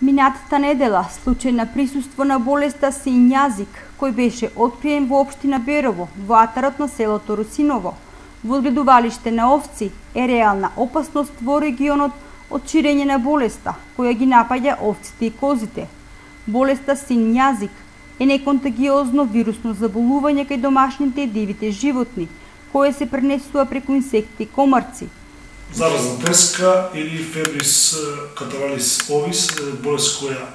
Минатата недела случај на присуство на болеста син јазик, кој беше откриен во општина Берово, во атарот на селото Русиново, во одгледувалиште на овци, е реална опасност во регионот од ширење на болеста, која ги напаѓа овците и козите. Болеста син јазик е неконтагиозно вирусно заболување кај домашните и дивите животни, кое се пренесува преку инсекти и комарци. Заразна треска или фебрис катаралис овис, болест која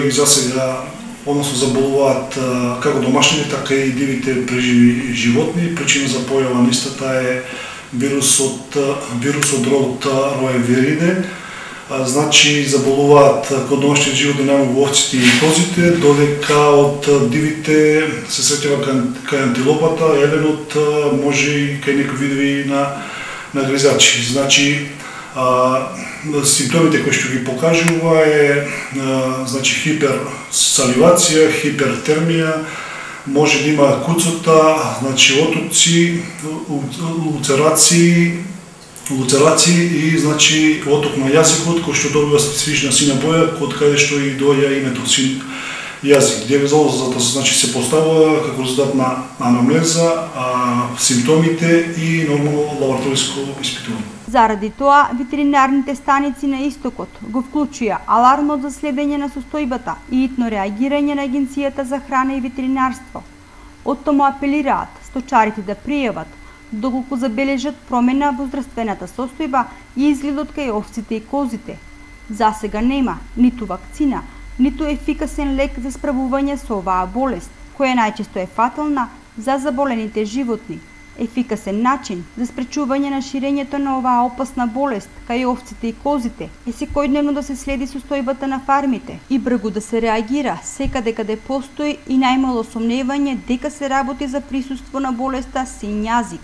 ги засега, односно заболуваат како домашните, така и дивите преживи животни. Причина за појава на истата е вирус од родот роевириде. Значи заболуваат код домашните животни најмногу овците и козите, додека од дивите се среќава кај антилопата, еленот, може и кај некои видови на гризачи. Значи симптомите кои што ги покажува е хиперсаливација, хипертермија, може да има куцота, значи отоци, улцерации и оток на јазикот кој што добива специфична сина боја, од каде што и доаѓа името син јазик. Диагнозата се поставува како резултат на анамнеза, симптомите и нормално лабораториско испитување. Заради тоа, ветеринарните станици на Истокот го вклучија алармот за следење на состојбата и итно реагирање на Агенцијата за храна и ветеринарство. Оттому апелираат сточарите да пријават доколку забележат промена во здравствената состојба и изгледот кај овците и козите. Засега нема ниту вакцина, ниту ефикасен лек за справување со оваа болест, која најчесто е фатална за заболените животни. Ефикасен начин за спречување на ширењето на оваа опасна болест кај овците и козите е секојдневно да се следи состојбата на фармите и брзо да се реагира секаде каде постои и најмало сомневање дека се работи за присуство на болеста син јазик.